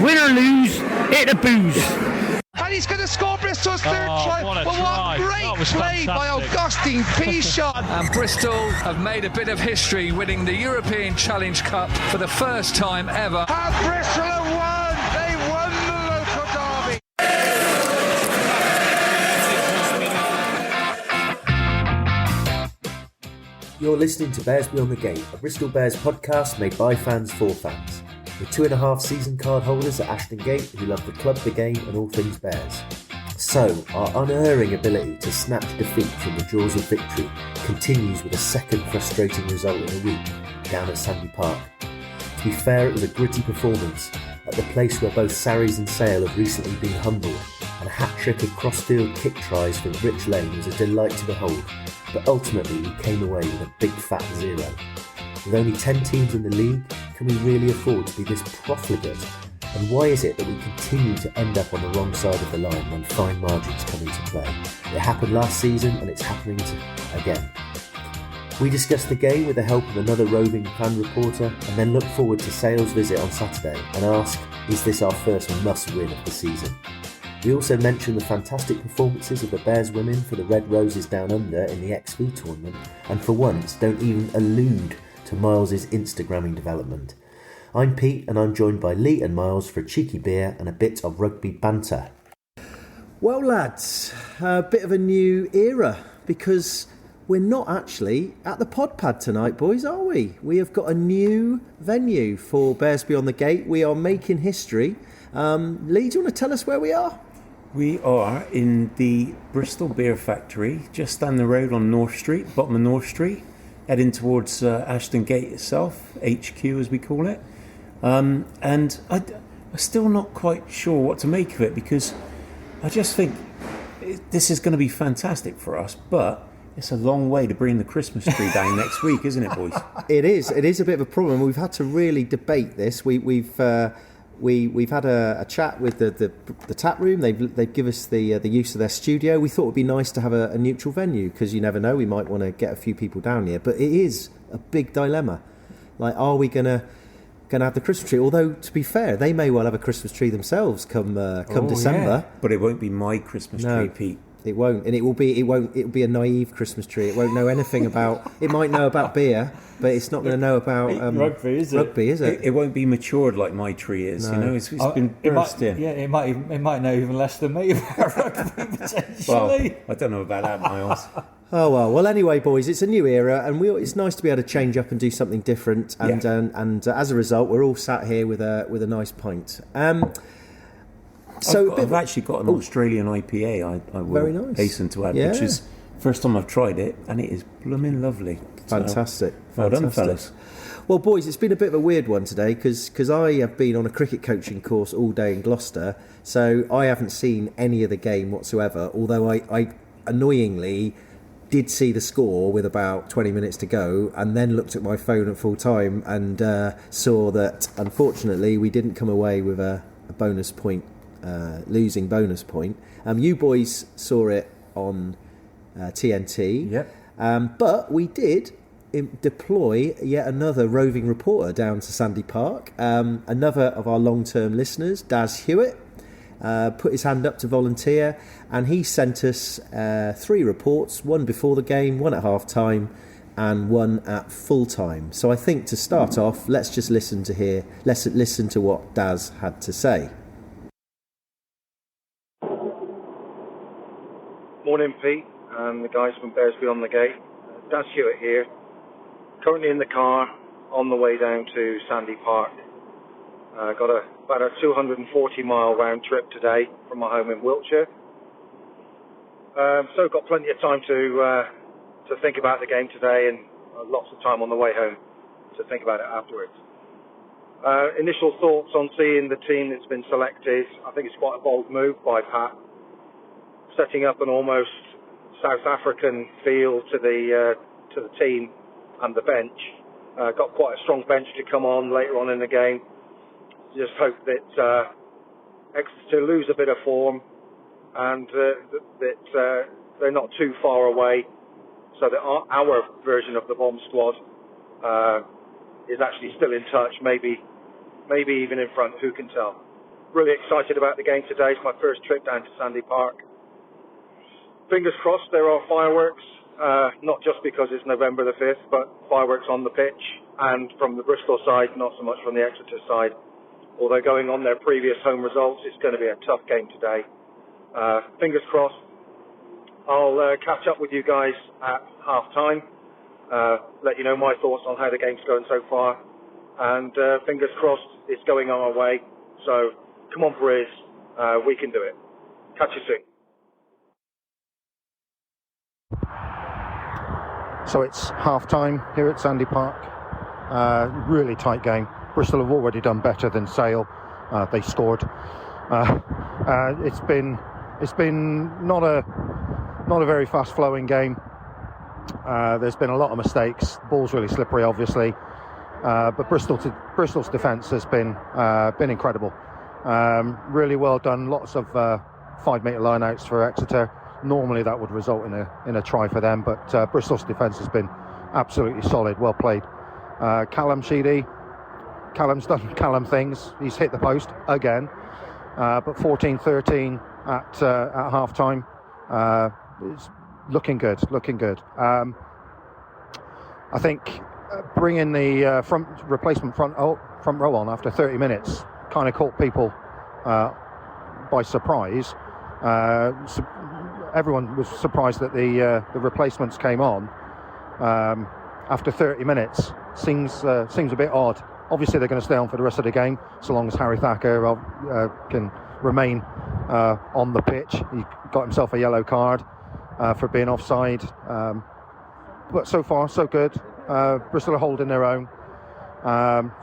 Win or lose, hit the booze. And he's going to score Bristol's third try. What a But try. what great play Fantastic. by Augustine Pichot. And Bristol have made a bit of history, winning the European Challenge Cup for the first time ever. And Bristol have won. They won the local derby. You're listening to Bears Beyond the Gate, a Bristol Bears podcast made by fans for fans, with 2.5 season card holders at Ashton Gate who love the club, the game and all things Bears. So, our unerring ability to snatch defeat from the jaws of victory continues with a second frustrating result in a week down at Sandy Park. To be fair, it was a gritty performance at the place where both Sarries and Sale have recently been humbled, and a hat-trick of cross-field kick tries from Rich Lane was a delight to behold, but ultimately we came away with a big fat 0. With only 10 teams in the league, can we really afford to be this profligate? And why is it that we continue to end up on the wrong side of the line when fine margins come into play? It happened last season and it's happening again. We discuss the game with the help of another roving fan reporter and then look forward to Sale's visit on Saturday and ask, is this our first must-win of the season? We also mention the fantastic performances of the Bears women for the Red Roses Down Under in the XV tournament, and for once don't even allude to Miles' Instagramming development. I'm Pete and I'm joined by Lee and Miles for a cheeky beer and a bit of rugby banter. Well lads, a bit of a new era because we're not actually at the pod pad tonight, boys, are we? We have got a new venue for Bears Beyond the Gate. We are making history. Lee, do you want to tell us where we are? We are in the Bristol Beer Factory, just down the road on North Street, bottom of North Street, heading towards Ashton Gate itself, HQ as we call it. And I'm still not quite sure what to make of it because I just think this is going to be fantastic for us, but it's a long way to bring the Christmas tree down next week, isn't it, boys? It is a bit of a problem. We've had to really debate this. We've had a chat with the tap room. They've given us the use of their studio. We thought it would be nice to have a neutral venue because you never know, we might want to get a few people down here. But it is a big dilemma. Like, are we gonna have the Christmas tree? Although, to be fair, they may well have a Christmas tree themselves come December. Yeah. But it won't be my Christmas tree, Pete. It won't, and it'll be a naive Christmas tree. It won't know anything about. It might know about beer, but it's not going to know about rugby, is it? Rugby, is it? It won't be matured like my tree is. No. You know, it's been burst in. Yeah, it might know even less than me about rugby potentially. Well, I don't know about that, Miles. Oh well. Anyway, boys, it's a new era, and it's nice to be able to change up and do something different. And as a result, we're all sat here with a nice pint. So I've actually got an Australian IPA. I will very nice. Hasten to add, which is first time I've tried it, and it is blooming lovely. Fantastic. Well done, fellas. Well, boys, it's been a bit of a weird one today because I have been on a cricket coaching course all day in Gloucester, so I haven't seen any of the game whatsoever. Although I annoyingly did see the score with about 20 minutes to go, and then looked at my phone at full time and saw that unfortunately we didn't come away with a bonus point. Losing bonus point. You boys saw it on TNT. Yep. But we did deploy yet another roving reporter down to Sandy Park. Another of our long-term listeners, Daz Hewitt, put his hand up to volunteer, and he sent us 3 reports, one before the game, one at half-time, and one at full-time. So I think to start off, let's just listen to what Daz had to say. Morning, Pete, and the guys from Bears Beyond the Gate. Daz Hewitt here. Currently in the car on the way down to Sandy Park. Got about a 240-mile round trip today from my home in Wiltshire. So got plenty of time to think about the game today, and lots of time on the way home to think about it afterwards. Initial thoughts on seeing the team that's been selected. I think it's quite a bold move by Pat, setting up an almost South African feel to the team and the bench. Got quite a strong bench to come on later on in the game. Just hope that Exeter lose a bit of form and that they're not too far away, so that our version of the bomb squad is actually still in touch, maybe even in front. Who can tell? really excited about the game today. It's my first trip down to Sandy Park. Fingers crossed there are fireworks, not just because it's November the 5th, but fireworks on the pitch, and from the Bristol side, not so much from the Exeter side. Although going on their previous home results, it's going to be a tough game today. Fingers crossed. I'll catch up with you guys at half-time, let you know my thoughts on how the game's going so far, and fingers crossed it's going our way. So come on, Briz, we can do it. Catch you soon. So it's half-time here at Sandy Park. Really tight game. Bristol have already done better than Sale. They scored. It's been not a very fast-flowing game. There's been a lot of mistakes. Ball's really slippery, obviously, but Bristol's defence has been incredible. Really well done. Lots of 5-metre line-outs for Exeter. Normally that would result in a try for them, but Bristol's defence has been absolutely solid. Well played. Callum's done Callum things. He's hit the post again, but 14-13 at half time. It's looking good. I think bringing the replacement front row on after 30 minutes kind of caught people by surprise. Everyone was surprised that the replacements came on after 30 minutes. Seems a bit odd. Obviously, they're going to stay on for the rest of the game, so long as Harry Thacker can remain on the pitch. He got himself a yellow card for being offside. But so far, so good. Bristol are holding their own.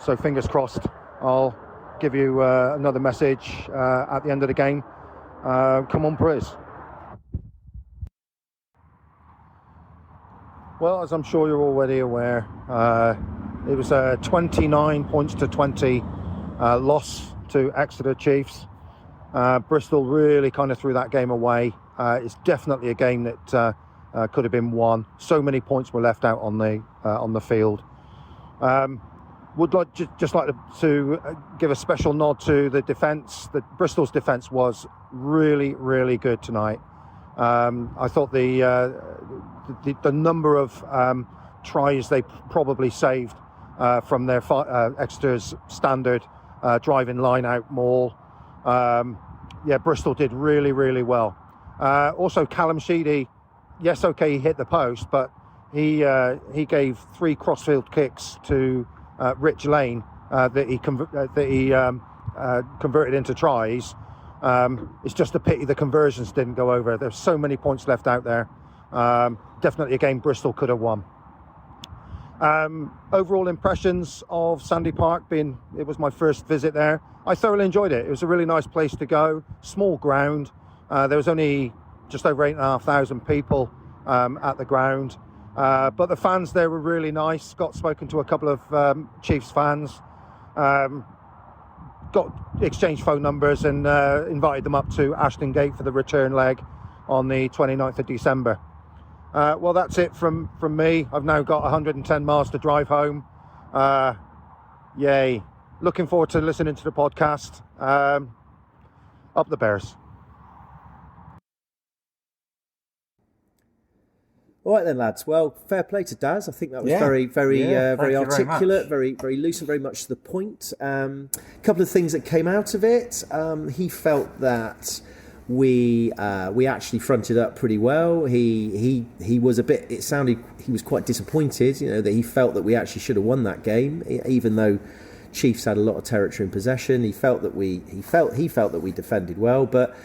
So fingers crossed. I'll give you another message at the end of the game. Come on, Briz. Well, as I'm sure you're already aware, it was a 29 points to 20 loss to Exeter Chiefs. Bristol really kind of threw that game away. It's definitely a game that could have been won. So many points were left out on the field. Would like just like to give a special nod to the defence. Bristol's defence was really, really good tonight. I thought the number of tries they probably saved from their Exeter's standard driving line out maul. Bristol did really, really well. Also, Callum Sheedy, yes, okay, he hit the post, but he gave 3 crossfield kicks to Rich Lane that he converted into tries. It's just a pity the conversions didn't go over. There's so many points left out there. Definitely a game Bristol could have won. Overall impressions of Sandy Park, it was my first visit there. I thoroughly enjoyed it. It was a really nice place to go. Small ground. There was only just over 8,500 people at the ground. But the fans there were really nice. Got spoken to a couple of Chiefs fans. Got exchanged phone numbers and invited them up to Ashton Gate for the return leg on the 29th of December. Well, that's it from me. I've now got 110 miles to drive home. Yay. Looking forward to listening to the podcast. Up the Bears. All right then, lads. Well, fair play to Daz. I think that was very articulate, very loose, and very much to the point. A couple of things that came out of it. He felt that we actually fronted up pretty well. He was a bit. It sounded he was quite disappointed. That he felt that we actually should have won that game, even though Chiefs had a lot of territory in possession. He felt that we defended well, but.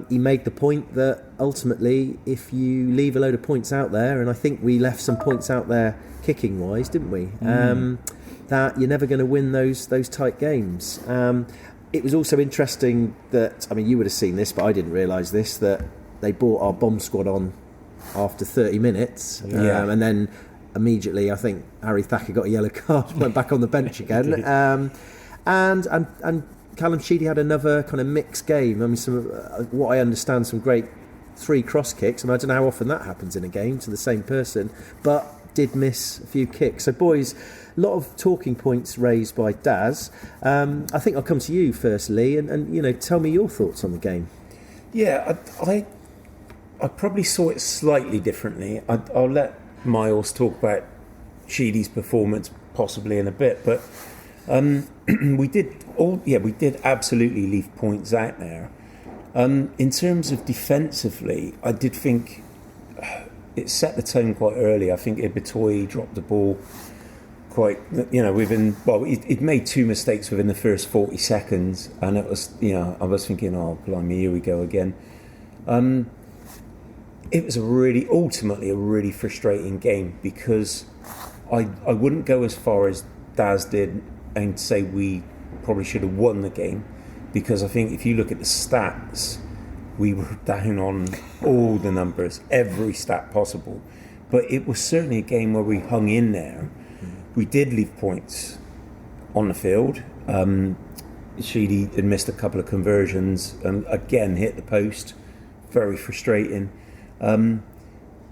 He made the point that ultimately, if you leave a load of points out there, and I think we left some points out there kicking wise, didn't we? That you're never going to win those tight games. It was also interesting that, you would have seen this, but I didn't realise this, that they brought our bomb squad on after 30 minutes, and then immediately I think Harry Thacker got a yellow card, went back on the bench again, and Callum Sheedy had another kind of mixed game. What I understand, some great 3 cross kicks, and I don't know how often that happens in a game to the same person, but did miss a few kicks. So, boys, a lot of talking points raised by Daz. I think I'll come to you first, Lee, and tell me your thoughts on the game. Yeah, I probably saw it slightly differently. I'll let Miles talk about Sheedy's performance possibly in a bit, but we did absolutely leave points out there. In terms of defensively, I did think it set the tone quite early. I think Ibitoye dropped the ball quite, he'd made 2 mistakes within the first 40 seconds, and it was, I was thinking, oh, blimey, here we go again. It was ultimately a really frustrating game, because I wouldn't go as far as Daz did and say we probably should have won the game, because I think if you look at the stats, we were down on all the numbers, every stat possible. But it was certainly a game where we hung in there. We did leave points on the field. Sheedy had missed a couple of conversions and again hit the post. Very frustrating. But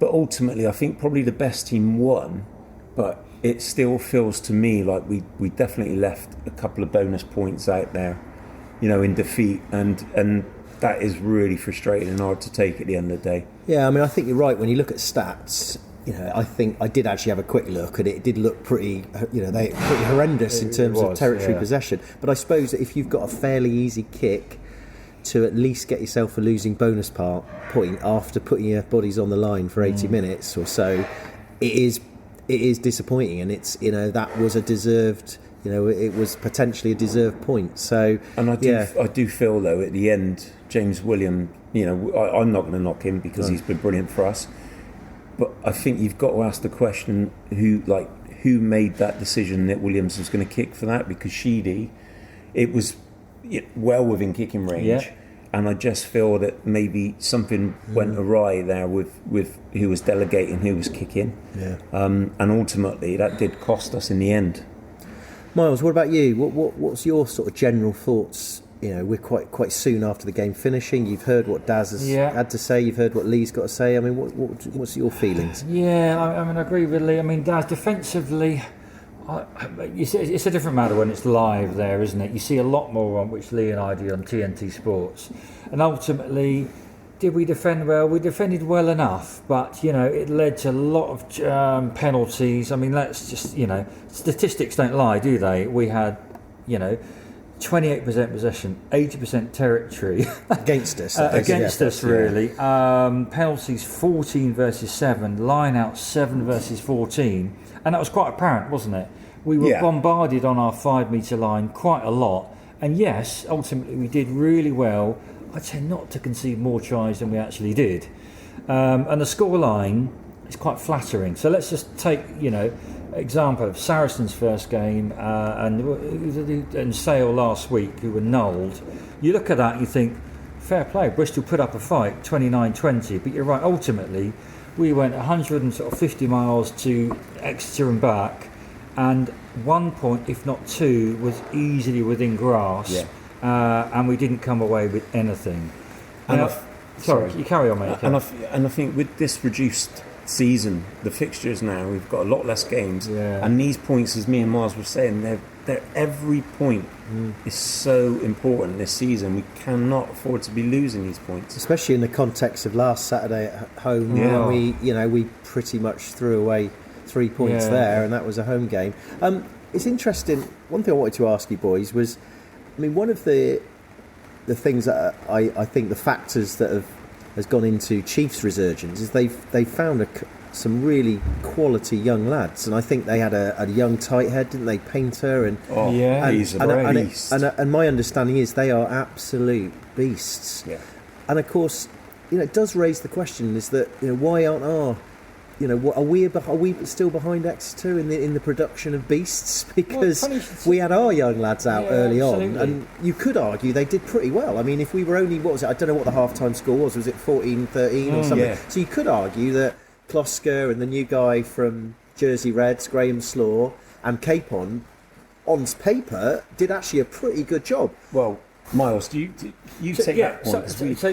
ultimately, I think probably the best team won. But it still feels to me like we definitely left a couple of bonus points out there, in defeat, and that is really frustrating and hard to take at the end of the day. Yeah, I mean, I think you're right. When you look at stats, I think I did actually have a quick look, and it did look pretty horrendous in terms of territory possession. But I suppose that if you've got a fairly easy kick to at least get yourself a losing bonus point after putting your bodies on the line for 80 minutes or so, it is disappointing, and it's that was a deserved. It was potentially a deserved point. So, and I do feel though at the end, James William. I'm not going to knock him because he's been brilliant for us. But I think you've got to ask the question: who made that decision that Williams was going to kick for that? Because Sheedy, it was well within kicking range, and I just feel that maybe something went awry there with who was delegating, who was kicking, and ultimately that did cost us in the end. Miles, what about you? What's your sort of general thoughts? We're quite soon after the game finishing. You've heard what Daz has had to say. You've heard what Lee's got to say. I mean, what's your feelings? Yeah, I agree with Lee. I mean, Daz, defensively, it's a different matter when it's live there, isn't it? You see a lot more on which Lee and I do on TNT Sports. And ultimately, did we defend well? We defended well enough, but, it led to a lot of penalties. I mean, let's just, statistics don't lie, do they? We had, 28% possession, 80% territory. Against us. Against us, really. Penalties 14 versus 7, line out 7 versus 14. And that was quite apparent, wasn't it? We were bombarded on our 5 metre line quite a lot. And yes, ultimately we did really well. I'd say not to concede more tries than we actually did. And the scoreline is quite flattering. So let's just take, example of Saracens' first game and Sale last week, who were nulled. You look at that and you think, fair play, Bristol put up a fight, 29-20. But you're right, ultimately, we went 150 miles to Exeter and back, and 1 point, if not 2, was easily within grasp. And we didn't come away with anything. Sorry, you carry on, mate. And I think with this reduced season, the fixtures now, we've got a lot less games, and these points, as me and Mars were saying, they're every point is so important this season. We cannot afford to be losing these points, especially in the context of last Saturday at home. We pretty much threw away 3 points there, and that was a home game. It's interesting. One thing I wanted to ask you boys was, I mean, one of the things that I think the factors that has gone into Chiefs' resurgence is they found some really quality young lads, and I think they had a young tight head, didn't they, Painter? He's a beast. And my understanding is they are absolute beasts. Yeah. And of course, it does raise the question: is that why aren't are we still behind Exeter in the production of beasts? Because we had our young lads out early on, and you could argue they did pretty well. I mean, if we were only, what was it? I don't know what the half-time score was. Was it 14-13 or something? Yeah. So you could argue that Kloska and the new guy from Jersey Reds, Graham Slaw, and Capon, on paper, did actually a pretty good job. Well, Miles, do you take that point?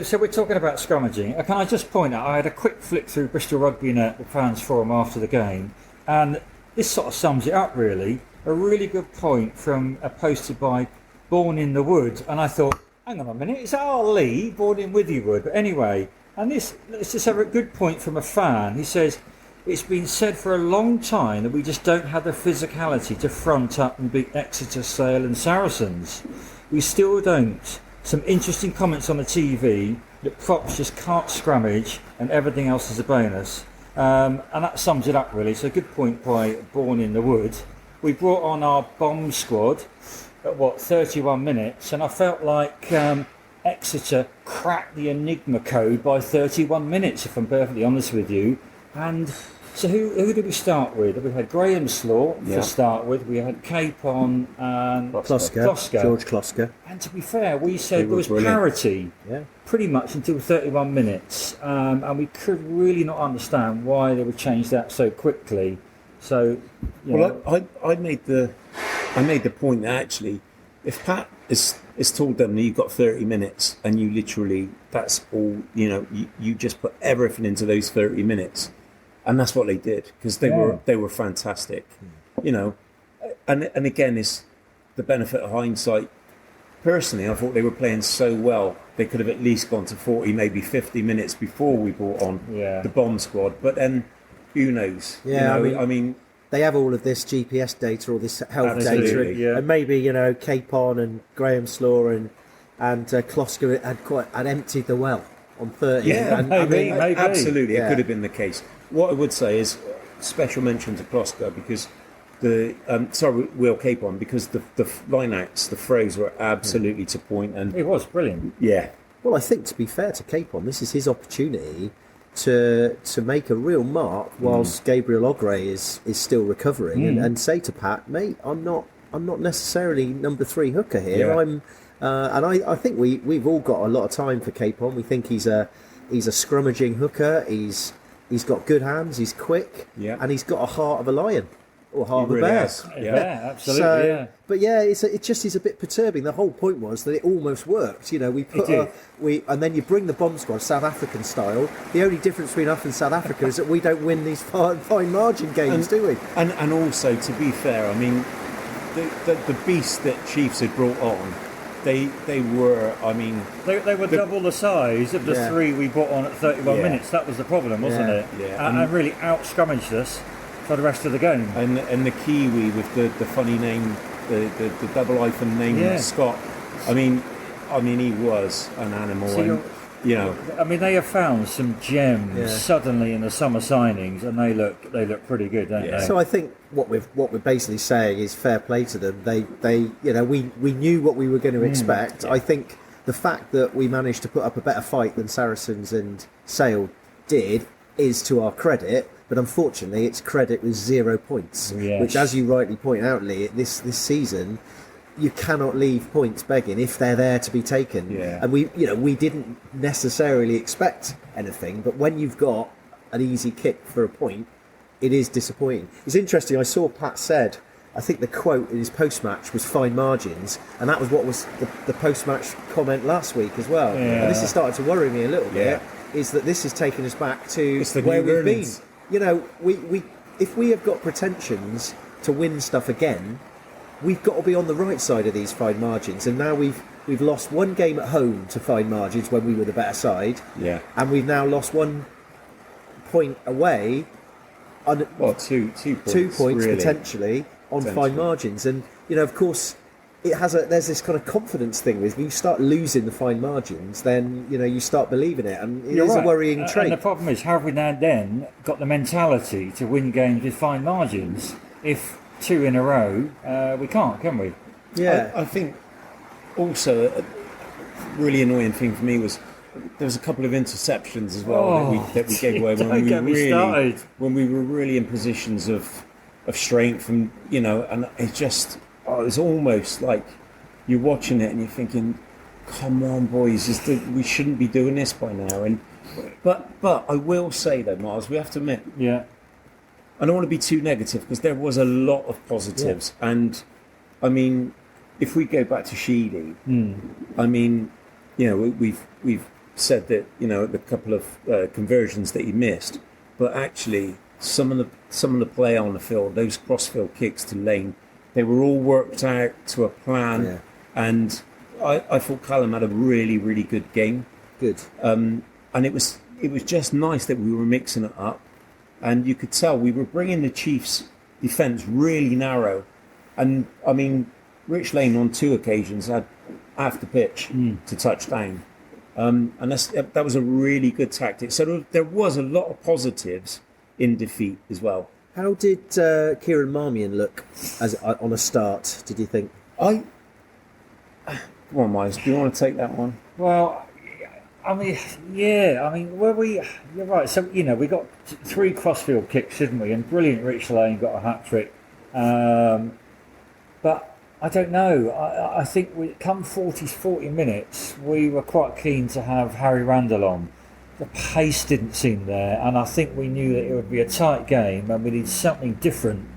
So we're talking about scrummaging. Can I just point out, I had a quick flick through Bristol Rugby Net, the fans forum after the game. And this sort of sums it up, really. A really good point from posted by Born in the Wood. And I thought, hang on a minute, is that our Lee, Born in Withywood? But anyway, and let's just have a good point from a fan. He says, it's been said for a long time that we just don't have the physicality to front up and beat Exeter, Sale and Saracens. We still don't. Some interesting comments on the TV that props just can't scrummage and everything else is a bonus. And that sums it up, really. So a good point by Born in the Wood. We brought on our bomb squad at 31 minutes, and I felt like Exeter cracked the Enigma code by 31 minutes, if I'm perfectly honest with you. And so who did we start with? We had Graham Slaw to start with. We had Capon and Klosker. George Klosker. And to be fair, we said there was parity pretty much until 31 minutes. And we could really not understand why they would change that so quickly. So, I made the point that actually, if Pat is told them that you've got 30 minutes and you literally, that's all, you just put everything into those 30 minutes. And that's what they did, because they were fantastic, And again, it's the benefit of hindsight. Personally, I thought they were playing so well, they could have at least gone to 40, maybe 50 minutes before we brought on the bomb squad. But then, who knows? Yeah, I mean, they have all of this GPS data, all this health data, and maybe Capon and Graham Slaw and Klosker had emptied the well on 30. Yeah, and, maybe. Absolutely, it could have been the case. What I would say is special mention to Klosker because Will Capon, because the line-outs, the throws were absolutely to point, and it was brilliant. Yeah. Well, I think to be fair to Capon, this is his opportunity to make a real mark whilst Gabriel Ogre is still recovering, and say to Pat, mate, I'm not necessarily number 3 hooker here. And I think we've all got a lot of time for Capon. We think he's a scrummaging hooker. He's got good hands. He's quick, and he's got a heart of a lion or heart of a bear. Yeah, absolutely. But it just is a bit perturbing. The whole point was that it almost worked. We put and then you bring the bomb squad South African style. The only difference between us and South Africa is that we don't win these fine margin games, do we? And also, to be fair, I mean, the beast that Chiefs had brought on. They were, I mean... They were double the size of the 3 we brought on at 31 minutes. That was the problem, wasn't it? Yeah. And really out-scrummaged us for the rest of the game. And the Kiwi with the funny name, the double hyphen name, Scott. I mean, he was an animal. So I mean, they have found some gems suddenly in the summer signings, and they look pretty good, don't they? So I think what we're basically saying is fair play to them. They we knew what we were going to expect. I think the fact that we managed to put up a better fight than Saracens and Sale did is to our credit, but unfortunately it's credit with 0 points, which, as you rightly point out, Lee, this season you cannot leave points begging if they're there to be taken. And we didn't necessarily expect anything, but when you've got an easy kick for a point, it is disappointing. It's interesting, I saw Pat said, I think the quote in his post-match was fine margins, and that was what was the post-match comment last week as well. And this is starting to worry me a little bit, is that this is taking us back to where we've been. We if we have got pretensions to win stuff again, we've got to be on the right side of these fine margins, and now we've lost one game at home to fine margins when we were the better side, and we've now lost 1 point away on 2 points really, potentially on fine margins. And of course there's this kind of confidence thing with, when you start losing the fine margins, then you start believing it, and it is a worrying trait. And the problem is, how have we now then got the mentality to win games with fine margins if 2 in a row, we can't, can we? I think also a really annoying thing for me was there was a couple of interceptions as well that we gave away when we were really in positions of strength, and and it just it's almost like you're watching it and you're thinking, come on boys, we shouldn't be doing this by now. And but I will say though, Miles, we have to admit, I don't want to be too negative, because there was a lot of positives. And I mean, if we go back to Sheedy, I mean, we've said that the couple of conversions that he missed, but actually some of the play on the field, those crossfield kicks to lane, they were all worked out to a plan, and I thought Callum had a really, really good game. Good. And it was just nice that we were mixing it up, and you could tell we were bringing the Chiefs' defence really narrow, and I mean, Rich Lane on 2 occasions had half the pitch to touch down. And that was a really good tactic. So there was a lot of positives in defeat as well. How did Kieran Marmion look as on a start, did you think? Come on, Miles, do you want to take that one? Well, I mean, yeah, I mean, you're right. So, we got 3 crossfield kicks, didn't we? And brilliant Rich Lane got a hat-trick. But I don't know. I think come 40 minutes, we were quite keen to have Harry Randall on. The pace didn't seem there, and I think we knew that it would be a tight game, and we need something different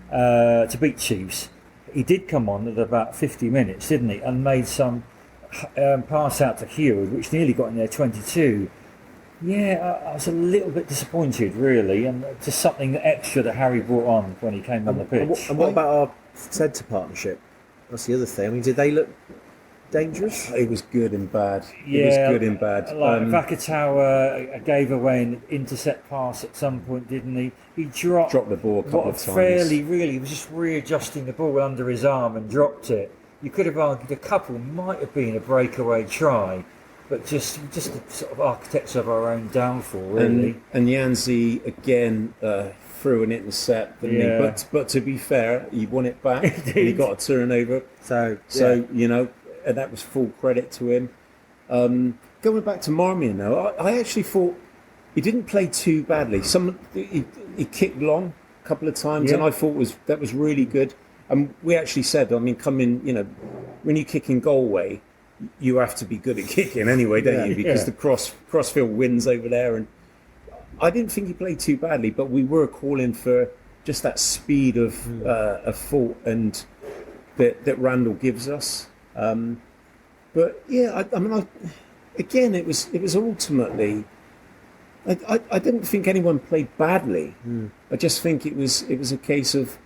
to beat Chiefs. He did come on at about 50 minutes, didn't he? And made some pass out to Heward, which nearly got in their 22. Yeah, I was a little bit disappointed, really, and just something extra that Harry brought on when he came on the pitch. And what about our centre partnership? That's the other thing. I mean, did they look dangerous? It was good and bad. Yeah, it was good and bad. Like Vakatawa gave away an intercept pass at some point, didn't he? He dropped the ball a couple of times. He was just readjusting the ball under his arm and dropped it. You could have argued a couple might have been a breakaway try, but just the sort of architects of our own downfall, really. And Yanzi again threw an intercept, didn't he? But to be fair, he won it back. And he got a turnover. So and that was full credit to him. Going back to Marmion though, I actually thought he didn't play too badly. He kicked long a couple of times, and I thought that was really good. And we actually said, I mean, when you kick in Galway, you have to be good at kicking anyway, don't you? Because the crossfield wins over there. And I didn't think he played too badly, but we were calling for just that speed of thought and that Randall gives us. But yeah, again, it was ultimately. I didn't think anyone played badly. I just think it was a case of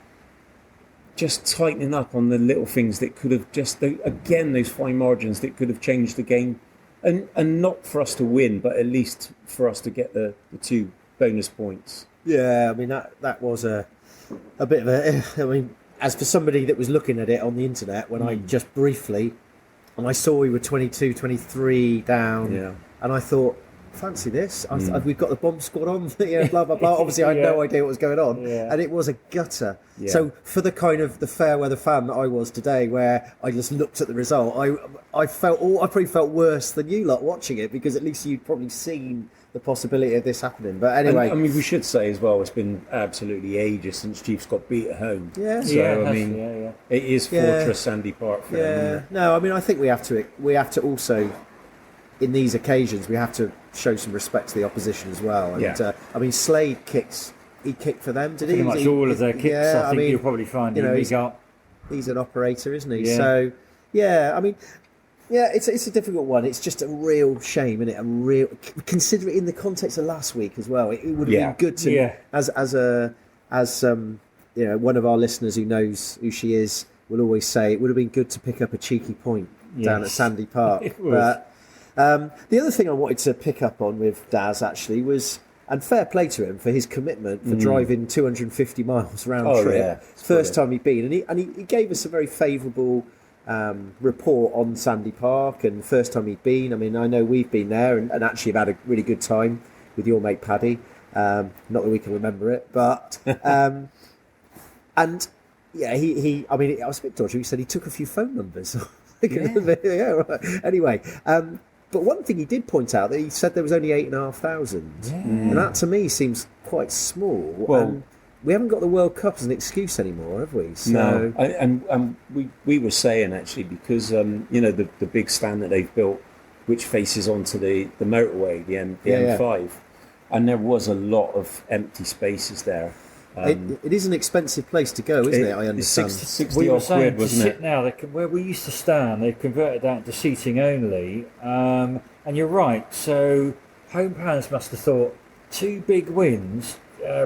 just tightening up on the little things that could have those fine margins that could have changed the game, and not for us to win, but at least for us to get the 2 bonus points. Yeah, I mean that was a bit of a. I mean, as for somebody that was looking at it on the internet when I just briefly, and I saw we were 22, 23 down, and I thought, fancy this. We've got the bomb squad on, blah, blah, blah. Obviously, I had no idea what was going on. And it was a gutter. Yeah. So for the kind of the fair weather fan that I was today, where I just looked at the result, I probably felt worse than you lot watching it, because at least you'd probably seen the possibility of this happening. But anyway. I mean, we should say as well, it's been absolutely ages since Chiefs got beat at home. Yeah. So, it is Fortress Sandy Park for them. No, I mean, I think we have to also, in these occasions, we have to show some respect to the opposition as well. And I mean, Slade he kicked for them, did he? Pretty much all of their kicks. Yeah, I think you'll probably find he's an operator, isn't he? Yeah. So I mean, it's a difficult one. It's just a real shame, isn't it? Consider it in the context of last week as well. It would have been good to as one of our listeners who knows who she is will always say, it would have been good to pick up a cheeky point down at Sandy Park. But the other thing I wanted to pick up on with Daz actually was, and fair play to him for his commitment for driving 250 miles round trip. Yeah, first time he'd been, and he gave us a very favourable report on Sandy Park, and first time he'd been. I mean, I know we've been there and actually have had a really good time with your mate Paddy. Not that we can remember it, but and he. I mean, I was a bit dodgy. He said he took a few phone numbers. Anyway. But one thing he did point out, that he said there was only 8,500, and that to me seems quite small. Well, and we haven't got the World Cup as an excuse anymore, have we? So... No, and we were saying actually, because the big stand that they've built, which faces onto the motorway, the M5, and there was a lot of empty spaces there. It is an expensive place to go, isn't it? I understand. 60 odd quid, wasn't it? Now, where we used to stand, they've converted that to seating only. And you're right. So home fans must have thought 2 big wins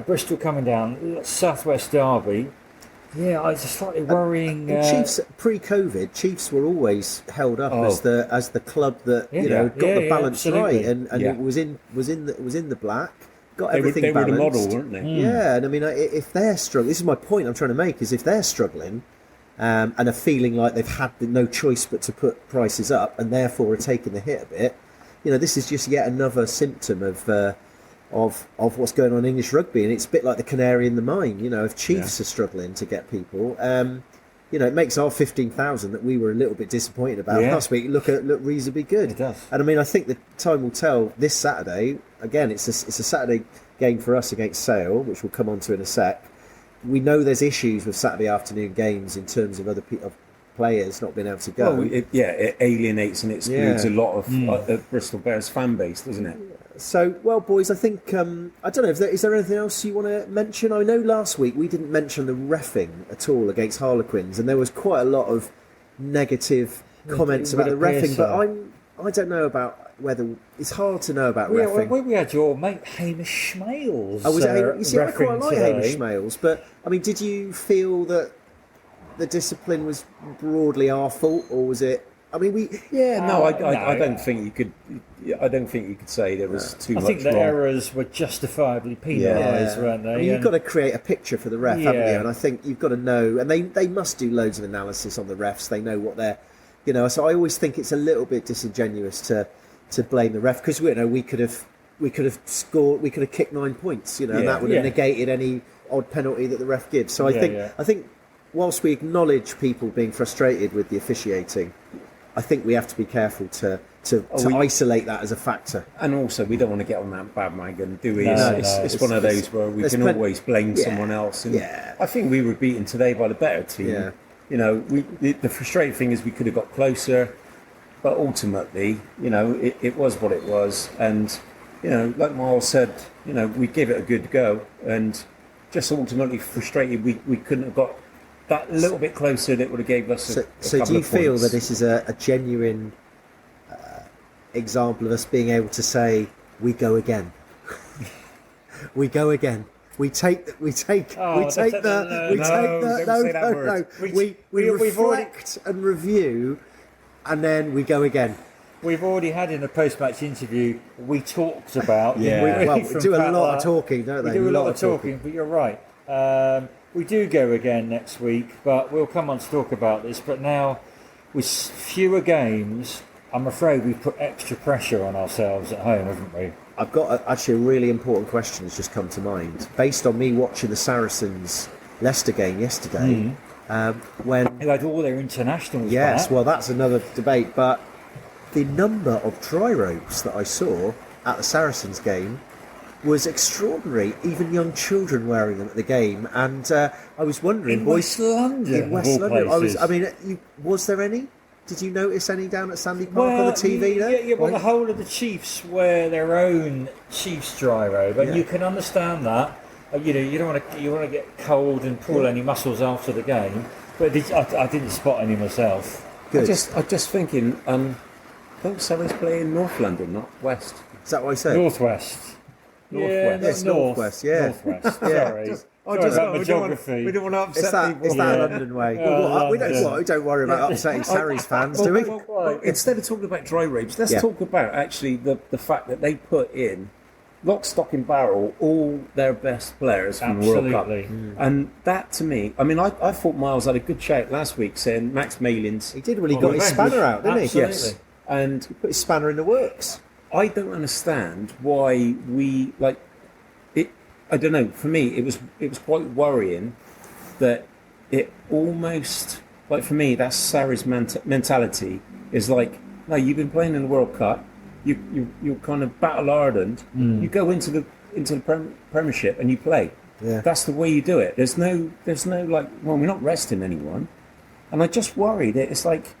Bristol coming down, Southwest Derby. Yeah, I was slightly worrying. And Chiefs pre-COVID, Chiefs were always held up as the club that got the balance right, and it was in the black, got everything they balanced. They were the model, weren't they? Yeah, and I mean, if they're struggling, this is my point I'm trying to make: is if they're struggling and are feeling like they've had no choice but to put prices up, and therefore are taking the hit a bit, this is just yet another symptom of what's going on in English rugby, and it's a bit like the canary in the mine. If Chiefs are struggling to get people, it makes our 15,000 that we were a little bit disappointed about last week look reasonably good. It does. And I mean, I think the time will tell. This Saturday, again, it's a Saturday game for us against Sale, which we'll come on to in a sec. We know there's issues with Saturday afternoon games in terms of other players not being able to go. Well, it alienates and excludes a lot of Bristol Bears fan base, doesn't it? So, well, boys, I think, I don't know, is there anything else you want to mention? I know last week we didn't mention the reffing at all against Harlequins, and there was quite a lot of negative comments about the reffing, but I don't know about whether, it's hard to know about reffing. When we had your mate Hamish Schmales. Oh, was it you see, I quite like today. Hamish Schmales, but, I mean, did you feel that the discipline was broadly our fault, or was it? I mean, I don't think you could. I don't think you could say there was too much. I think the wrong. errors were justifiably penalised, weren't they? I mean, you've got to create a picture for the ref, haven't you? And I think you've got to know, and they must do loads of analysis on the refs. They know what they're, So I always think it's a little bit disingenuous to blame the ref, because we could have scored, we could have kicked 9 points, and that would have negated any odd penalty that the ref gives. So I think whilst we acknowledge people being frustrated with the officiating, I think we have to be careful to isolate that as a factor. And also, we don't want to get on that bandwagon, do we? It's one of those where we can always blame someone else. And I think we were beaten today by the better team. Yeah. The frustrating thing is we could have got closer, but ultimately, it was what it was. And, like Miles said, we gave it a good go, and just ultimately frustrated we couldn't have got that little bit closer. That would have gave us a so couple do you of feel points. that this is a genuine example of us being able to say, we go again? We go again. We reflect and review, and then we go again. We've already had in a post-match interview, we talked about... we do a lot of talking, don't they? We do a lot of talking, but you're right. We do go again next week, but we'll come on to talk about this. But now, with fewer games, I'm afraid we've put extra pressure on ourselves at home, haven't we? I've got actually a really important question that's just come to mind. Based on me watching the Saracens Leicester game yesterday, when... Who had all their internationals Yes, back. well, that's another debate, but the number of dry ropes that I saw at the Saracens game was extraordinary. Even young children wearing them at the game, and I was wondering, in West London, in West London, was there any? Did you notice any down at Sandy Park on the TV there? Yeah, well, the whole of the Chiefs wear their own Chiefs dry robe, and you can understand that. You don't want to get cold and pull any muscles after the game. But I didn't spot any myself. Good. I'm just thinking. Don't Sarries play in North London, not West? Is that what I said? Northwest. Yes, Northwest. Yeah. Northwest. Sorry. We don't want to upset people. It's that London way. We don't worry about upsetting Sarries fans, do we? Well, instead of talking about dry robes, let's talk about actually the fact that they put in lock, stock and barrel all their best players from the World Cup. And that, to me, I mean, I thought Miles had a good shout last week saying Max Malins. He did when he got his spanner out, didn't he? Yes. And he put his spanner in the works. I don't understand why we it. I don't know. For me, it was quite worrying that it almost for me that Sarries mentality is like, no, you've been playing in the World Cup. You're kind of battle hardened. You go into the Premiership and you play. Yeah. That's the way you do it. There's no we're not resting anyone. And I just worried it's like,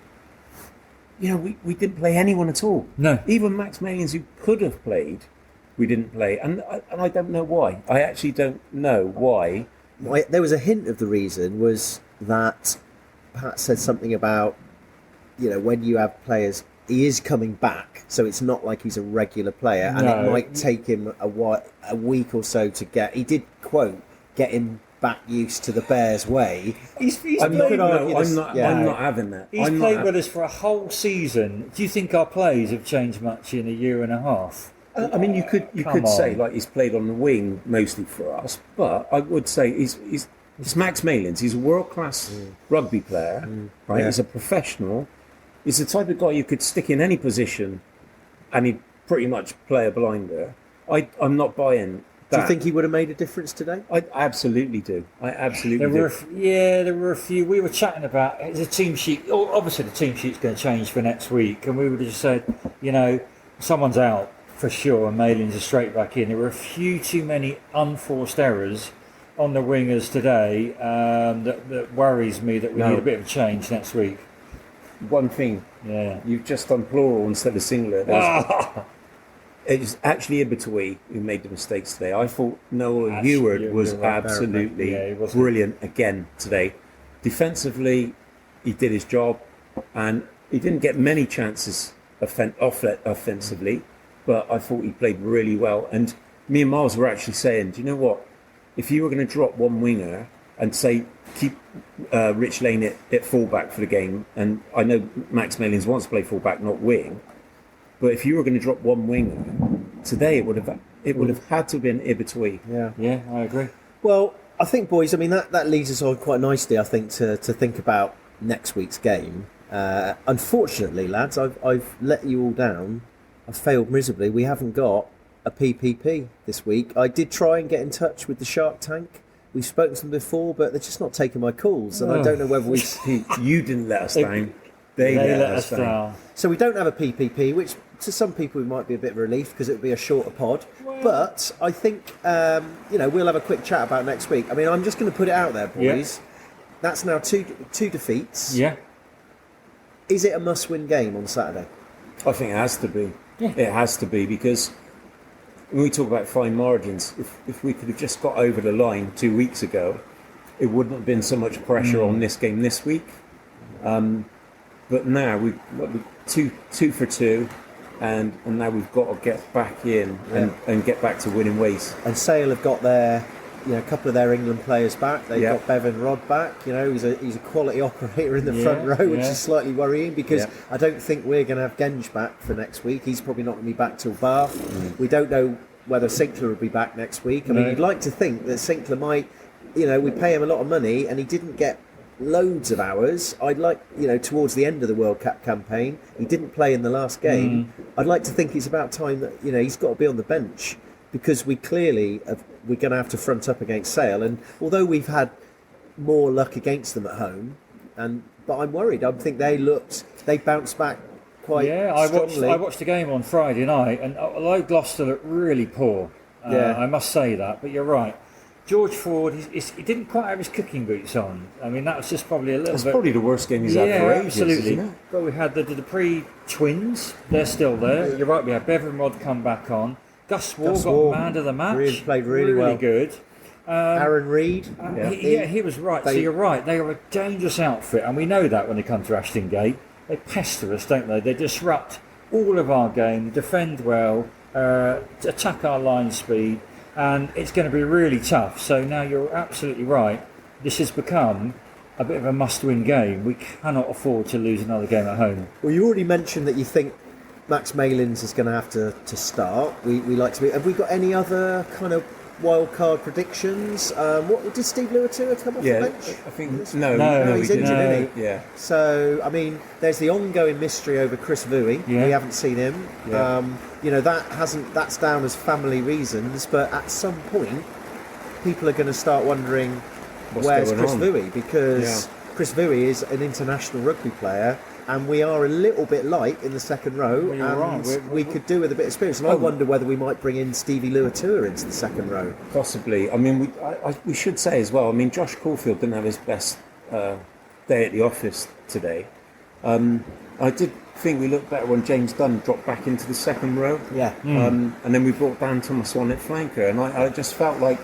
we didn't play anyone at all. No. Even Max Malins, who could have played, we didn't play. And I don't know why. I actually don't know why. There was a hint of the reason was that Pat said something about, when you have players he is coming back, so it's not like he's a regular player, and it might take him a week or so to get. He did quote get him back used to the Bears way. I'm not having that. He's played with us for a whole season. Do you think our plays have changed much in a year and a half? I mean, you could say like he's played on the wing mostly for us, but I would say he's Max Malins. He's a world-class rugby player, right? Yeah. He's a professional. He's the type of guy you could stick in any position, and he'd pretty much play a blinder. I'm not buying that. Do you think he would have made a difference today? I absolutely do. There were a few. We were chatting about the team sheet. Obviously, the team sheet's going to change for next week, and we would have just said, someone's out for sure, and Malins are straight back in. There were a few too many unforced errors on the wingers today that worries me that we need a bit of a change next week. One thing, you've just done plural instead of singular. It's actually Ibitui who made the mistakes today. I thought Noah Eward was absolutely brilliant again today. Defensively, he did his job, and he didn't get many chances offensively, but I thought he played really well. And me and Miles were actually saying, do you know what? If you were going to drop one winger and say keep Rich Lane at fullback for the game, and I know Max Malins wants to play fullback, not wing, but if you were going to drop one winger today, it would have had to have been Ibitui. Yeah, I agree. Well, I think, boys, I mean that leads us on quite nicely, I think, to think about next week's game. Unfortunately, lads, I've let you all down. I've failed miserably. We haven't got a PPP this week. I did try and get in touch with the Shark Tank. We've spoken to them before, but they're just not taking my calls, and I don't know whether we. You didn't let us down. They let us down. So we don't have a PPP, which to some people it might be a bit of a relief because it would be a shorter pod. But I think we'll have a quick chat about next week. I mean, I'm just going to put it out there, boys. Yeah. That's now two defeats. Yeah. Is it a must-win game on Saturday? I think it has to be. Yeah. It has to be, because when we talk about fine margins, if we could have just got over the line 2 weeks ago, it wouldn't have been so much pressure on this game this week. But now we've two for two, and now we've got to get back in and get back to winning ways. And Sale have got their, a couple of their England players back. They've got Bevan Rod back. He's a quality operator in the front row, which is slightly worrying because I don't think we're going to have Genge back for next week. He's probably not going to be back till Bath. We don't know whether Sinclair will be back next week. I mean, you'd like to think that Sinclair might, we pay him a lot of money and he didn't get loads of hours. I'd like, towards the end of the World Cup campaign, he didn't play in the last game. I'd like to think it's about time that, he's got to be on the bench, because we're going to have to front up against Sale. And although we've had more luck against them at home, but I'm worried. I think they bounced back quite strongly. I watched the game on Friday night, and although Gloucester looked really poor, I must say that, but you're right. George Ford, he didn't quite have his cooking boots on. I mean, that was just probably a little bit... That's probably the worst game he's had for ages, absolutely. Isn't it? But we had the Dupree twins. They're still there. You're right, we had Bevan Rod come back on. Gus Wall got man of the match. Played really well. Good. Aaron Reid. He was right. So you're right. They are a dangerous outfit, and we know that when they come to Ashton Gate. They pester us, don't they? They disrupt all of our game, defend well, attack our line speed, and it's going to be really tough. So now you're absolutely right. This has become a bit of a must-win game. We cannot afford to lose another game at home. Well, you already mentioned that you think Max Malins is going to have to start. We like to be. Have we got any other kind of wild card predictions? What did Steve Luatua come off the bench? I think no, he's injured, isn't he? Yeah. So I mean, there's the ongoing mystery over Chris Vui. We haven't seen him. Yeah. That's down as family reasons, but at some point, people are going to start wondering where's Chris Vui, because Chris Vui is an international rugby player. And we are a little bit light in the second row, and we could do with a bit of experience. And I wonder whether we might bring in Stevie Luatua into the second row. Possibly. I mean, we should say as well, I mean, Josh Caulfield didn't have his best day at the office today. I did think we looked better when James Dunn dropped back into the second row. Yeah. And then we brought Dan Thomas on at flanker, and I just felt like...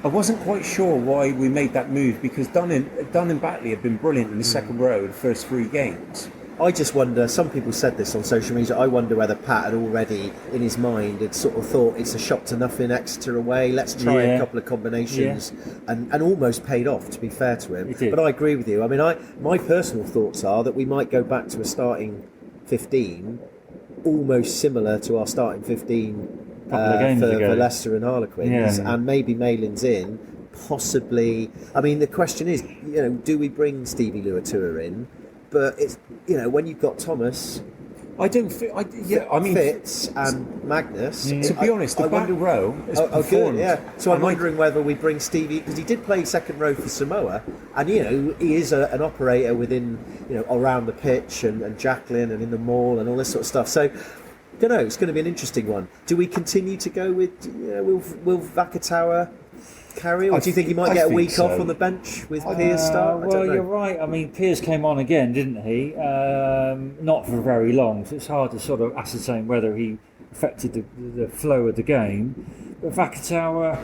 I wasn't quite sure why we made that move, because Dunn and Batley have been brilliant in the second row the first 3 games. I just wonder, some people said this on social media, I wonder whether Pat had already, in his mind, had sort of thought it's a shot to nothing Exeter away, let's try a couple of combinations, and almost paid off, to be fair to him. But I agree with you. I mean, my personal thoughts are that we might go back to a starting 15, almost similar to our starting 15 for Leicester and Harlequins, and maybe Malin's in, possibly. I mean, the question is, do we bring Stevie Luatua in? But it's, when you've got Thomas, Fitz and Magnus. To be honest, the back row is performed. So I'm wondering whether we bring Stevie, because he did play second row for Samoa, and he is an operator within, around the pitch and Jacqueline and in the mall and all this sort of stuff. So, don't know. It's going to be an interesting one. Do we continue to go with? Will Vakatawa carry, or do you think he might get a week off on the bench with Piers start? Well, you're right. I mean, Piers came on again, didn't he? Not for very long, so it's hard to sort of ascertain whether he affected the flow of the game. But Vakatawa,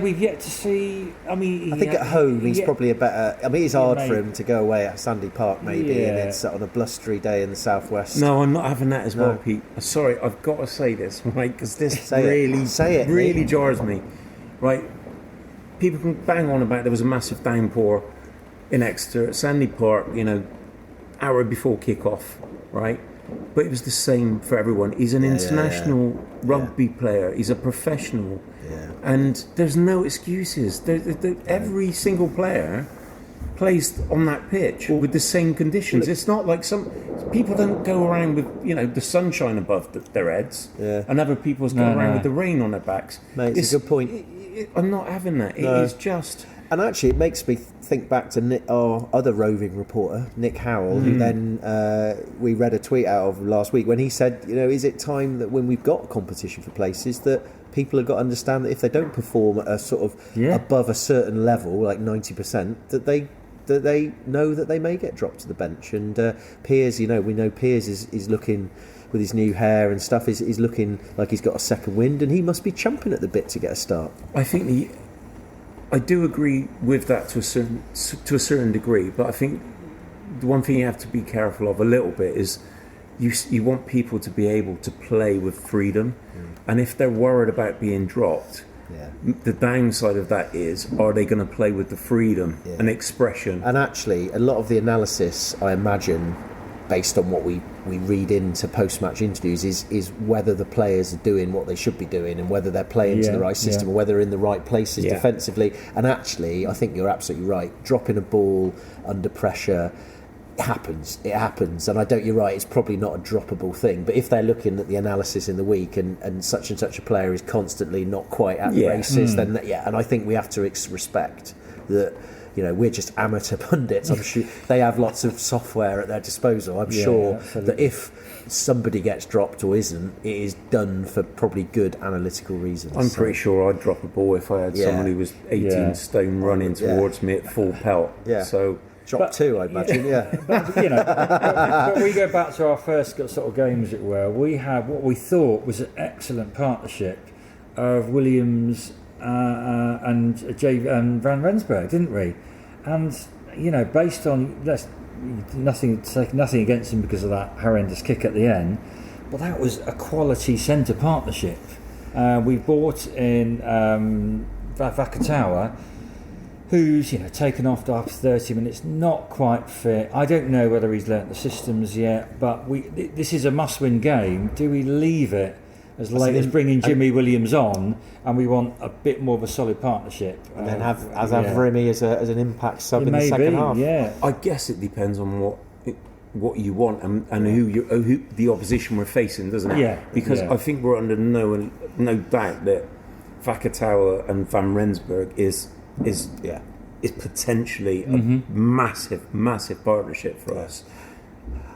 we've yet to see. I mean, I think at home he's probably a better. I mean, it's hard for him to go away at Sandy Park maybe, and it's on a blustery day in the southwest. No, I'm not having that as well, Pete. Sorry, I've got to say this, right? Because this really jars me, right? People can bang on about there was a massive downpour in Exeter at Sandy Park, hour before kick-off, right? But it was the same for everyone. He's an international rugby player. He's a professional. Yeah. And there's no excuses. Every single player plays on that pitch with the same conditions. It's not like some people don't go around with the sunshine above their heads, and other people go around with the rain on their backs. Mate, it's a good point. I'm not having that. It is just. And actually, it makes me think back to our other roving reporter, Nick Howell, who then we read a tweet out of last week when he said, is it time that when we've got competition for places that people have got to understand that if they don't perform at a sort of above a certain level, like 90%, that they know that they may get dropped to the bench. And Piers, we know Piers is looking with his new hair and stuff, is looking like he's got a second wind, and he must be champing at the bit to get a start. I do agree with that to a certain degree, but I think the one thing you have to be careful of a little bit is you want people to be able to play with freedom, and if they're worried about being dropped, the downside of that is, are they going to play with the freedom and expression? And actually, a lot of the analysis, I imagine, based on what we read into post-match interviews, is whether the players are doing what they should be doing and whether they're playing to the right system or whether they're in the right places defensively. And actually, I think you're absolutely right. Dropping a ball under pressure, it happens. And you're right, it's probably not a droppable thing. But if they're looking at the analysis in the week and such a player is constantly not quite at the races, then and I think we have to respect that. We're just amateur pundits. I'm sure they have lots of software at their disposal. I'm sure that if somebody gets dropped or isn't, it is done for probably good analytical reasons. I'm pretty sure I'd drop a ball if I had someone who was 18 stone running towards me at full pelt. Yeah. So drop two, I imagine. But we go back to our first sort of game, as it were. We have what we thought was an excellent partnership of Williams and Van Rensburg, didn't we? And based on nothing against him because of that horrendous kick at the end, but that was a quality centre partnership. We brought in Vakatawa, who's taken off after 30 minutes, not quite fit. I don't know whether he's learnt the systems yet, but this is a must-win game. Do we leave it as late as bringing Jimmy Williams on, and we want a bit more of a solid partnership? And then have Remy as an impact sub in the second half. Yeah, I guess it depends on what you want and who the opposition we're facing, doesn't it? Yeah. Because I think we're under no doubt that Vakatawa and Van Rensburg is potentially a massive partnership for us.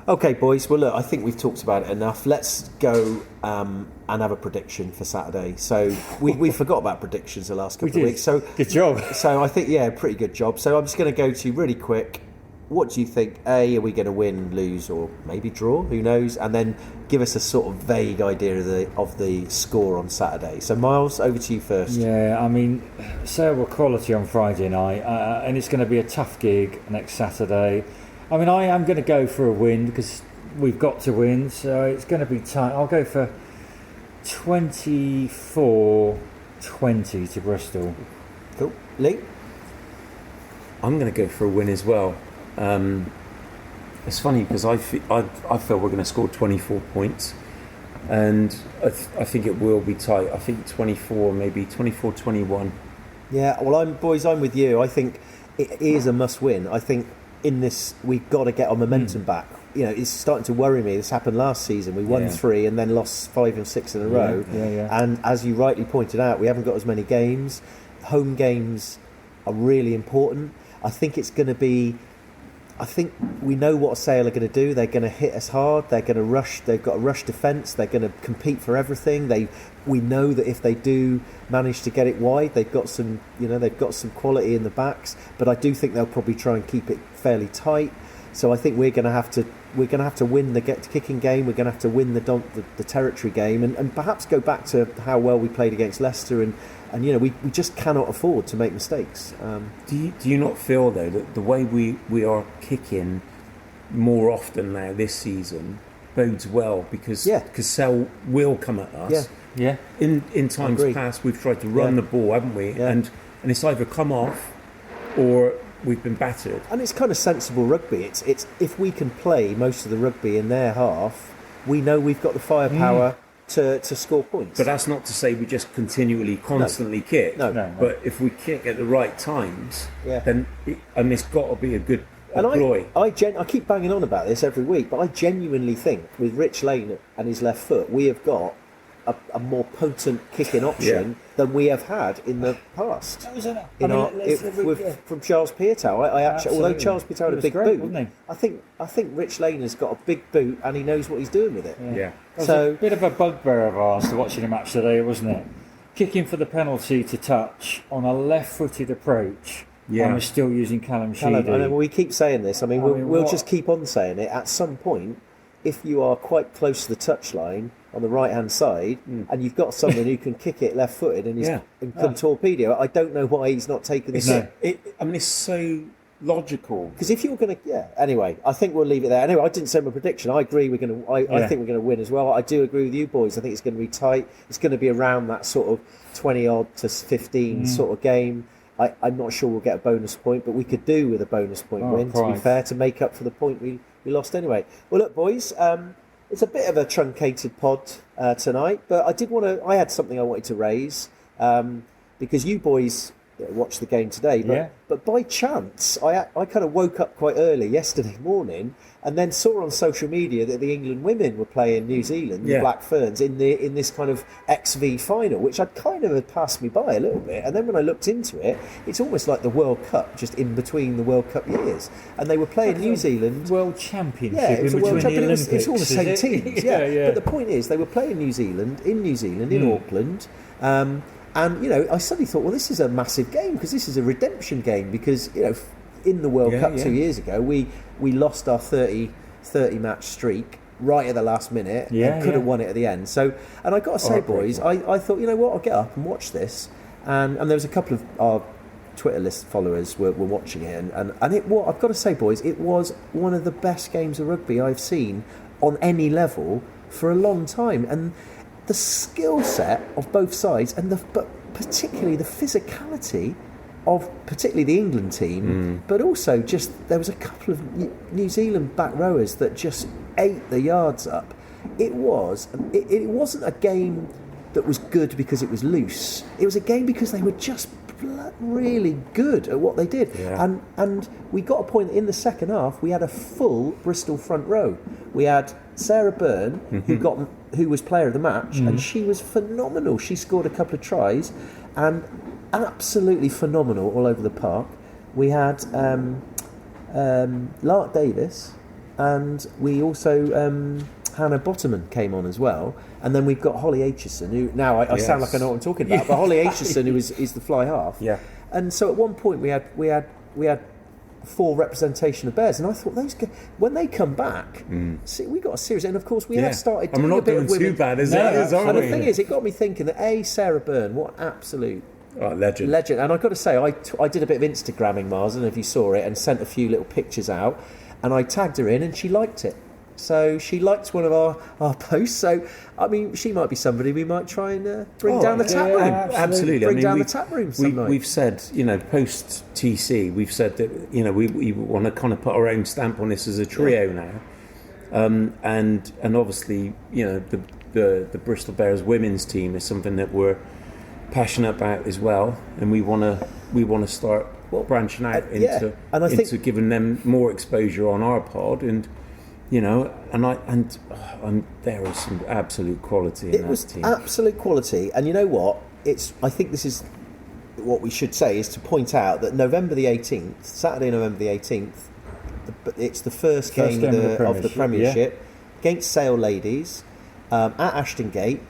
Okay, boys. Well, look, I think we've talked about it enough. Let's go and have a prediction for Saturday. So we forgot about predictions the last couple of weeks. So good job. So I think pretty good job. So I'm just going to go to you really quick. What do you think? Are we going to win, lose, or maybe draw? Who knows? And then give us a sort of vague idea of the score on Saturday. So Miles, over to you first. Yeah, I mean, Sale were quality on Friday night, and it's going to be a tough gig next Saturday. I mean, I am going to go for a win because we've got to win, so it's going to be tight. I'll go for 24-20 to Bristol. Cool. Lee? I'm going to go for a win as well. It's funny because I feel we're going to score 24 points, and I think it will be tight. I think 24, maybe 24-21. Yeah, well, I'm with you. I think it is a must-win. I think in this we've got to get our momentum back. You know, it's starting to worry me. This happened last season. We won 3 and then lost 5 and 6 in a row. Yeah. And as you rightly pointed out, we haven't got as many games. Home games are really important. I think it's going to be... I think we know what Sale are going to do. They're going to hit us hard. They're going to rush. They've got a rush defence. They're going to compete for everything. We know that if they do manage to get it wide, they've got some quality in the backs. But I do think they'll probably try and keep it fairly tight. So I think we're going to have to win the kicking game. We're going to have to win the territory game, and perhaps go back to how well we played against Leicester. And you know, we just cannot afford to make mistakes. Do you not feel though that the way we are kicking more often now this season bodes well because Sale will come at us. Yeah. In times past, we've tried to run the ball, haven't we? Yeah. And it's either come off or we've been battered. And it's kind of sensible rugby. It's if we can play most of the rugby in their half, we know we've got the firepower to score points. But that's not to say we just constantly kick. No. But if we kick at the right times, then it's got to be a good ploy. I keep banging on about this every week, but I genuinely think with Rich Lane and his left foot, we have got a more potent kicking option than we have had in the past. From Charles Piatow, although Charles Piatow had a big boot, wasn't he? I think Rich Lane has got a big boot and he knows what he's doing with it. Yeah. It was a bit of a bugbear of ours to watching the match today, wasn't it? Kicking for the penalty to touch on a left-footed approach. Yeah. And we're still using Callum I know, Sheedy. we keep saying this. We'll just keep on saying it. At some point, if you are quite close to the touchline on the right-hand side, and you've got someone who can kick it left-footed and can torpedo, I don't know why he's not taking this. It's so logical. Because if you're going to, anyway, I think we'll leave it there. Anyway, I didn't say my prediction. I agree. I think we're going to win as well. I do agree with you boys. I think it's going to be tight. It's going to be around that sort of 20-odd to 15 sort of game. I'm not sure we'll get a bonus point, but we could do with a bonus point win, to be fair, to make up for the point we lost anyway. Well, look, boys, it's a bit of a truncated pod tonight, but I had something I wanted to raise, because you boys watched the game today, but by chance, I kind of woke up quite early yesterday morning and then saw on social media that the England women were playing New Zealand, the Black Ferns, in this kind of XV final, which I'd kind of had passed me by a little bit. And then when I looked into it, it's almost like the World Cup, just in between the World Cup years. And they were playing New Zealand. World Championship. Yeah, it was a World Championship. It's all the same it? teams. Yeah. But the point is, they were playing New Zealand, in Auckland. And, you know, I suddenly thought, well, this is a massive game because this is a redemption game because, you know, in the World Cup 2 years ago, we lost our 30 match streak right at the last minute and could have won it at the end. So, and I got to say, boys, I thought, you know what, I'll get up and watch this. And there was a couple of our Twitter list followers were watching it. And I've got to say, boys, it was one of the best games of rugby I've seen on any level for a long time. And the skill set of both sides, but particularly the physicality of particularly the England team, but also just there was a couple of New Zealand back rowers that just ate the yards up. It wasn't a game that was good because it was loose. It was a game because they were just really good at what they did. And we got a point in the second half. We had a full Bristol front row. We had Sarah Byrne, who was player of the match, and she was phenomenal. She scored a couple of tries and absolutely phenomenal all over the park. We had Lark Davis, and we also Hannah Bottoman came on as well. And then we've got Holly Aitchison, who now I sound like I know what I'm talking about, but Holly Aitchison, who is the fly half. Yeah. And so at one point we had full representation of Bears, and I thought those guys, when they come back, see, we got a series, and of course we have started doing a bit of women. Too bad, is it? And the thing is, it got me thinking that Sarah Byrne, what absolute legend. And I've got to say, I did a bit of Instagramming, Mars, I don't know if you saw it, and sent a few little pictures out. and I tagged her in, and she liked it. So she liked one of our posts. So, I mean, she might be somebody we might try and bring down the tap room. Absolutely. Bring down the tap room some night. We've said, post TC, we've said that, we want to kind of put our own stamp on this as a trio now. And obviously, the Bristol Bears women's team is something that we're passionate about as well. And we want to start branching out into giving them more exposure on our pod. And there is some absolute quality in that team. It was absolute quality, and you know what? I think this is what we should say, is to point out that Saturday, November the 18th, it's the first game of the Premiership against Sale Ladies at Ashton Gate.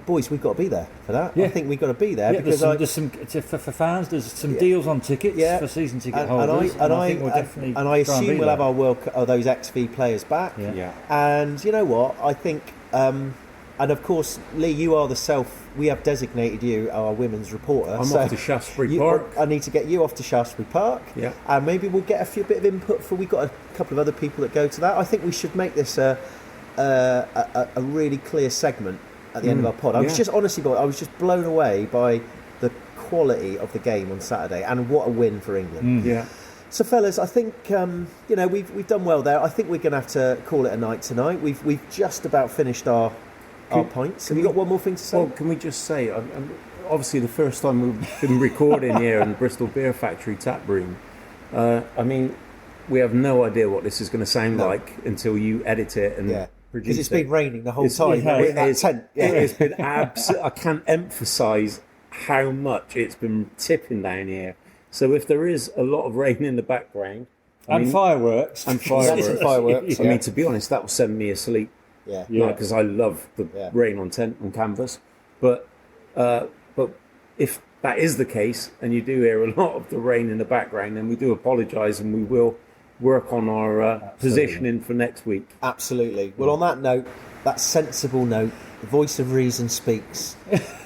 Boys, we've got to be there for that. Yeah. I think we've got to be there because for fans. There's some deals on tickets for season ticket holders, and I think we'll definitely. And I assume we'll have our those XV players back. Yeah. And you know what? I think, and of course, Lee, you are we have designated you our women's reporter. I'm off to Shaftesbury Park. I need to get you off to Shaftesbury Park. Yeah. And maybe we'll get a bit of input we've got a couple of other people that go to that. I think we should make this a really clear segment at the end of our pod. I was just blown away by the quality of the game on Saturday, and what a win for England. Yeah. So, fellas, I think we've done well there. I think we're going to have to call it a night tonight. We've just about finished our points. Have you got one more thing to say? Well, can we just say, obviously, the first time we've been recording here in the Bristol Beer Factory tap room. We have no idea what this is going to sound like until you edit it and. Because it's been raining the whole time. We're in that tent. It has been I can't emphasise how much it's been tipping down here. So if there is a lot of rain in the background, fireworks, fireworks. I mean, to be honest, that will send me asleep. Yeah. Because I love the rain on canvas. But if that is the case, and you do hear a lot of the rain in the background, then we do apologise, and we will work on our positioning for next week. Absolutely. Well, on that note, that sensible note, the voice of reason speaks.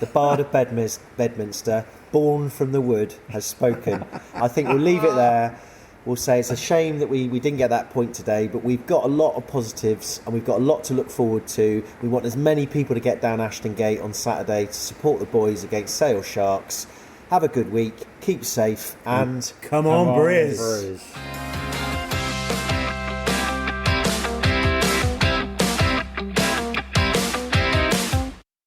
The Bard of Bedminster, born from the wood, has spoken. I think we'll leave it there. We'll say it's a shame that we didn't get that point today, but we've got a lot of positives and we've got a lot to look forward to. We want as many people to get down Ashton Gate on Saturday to support the boys against Sale Sharks. Have a good week, keep safe, and come on, Briz.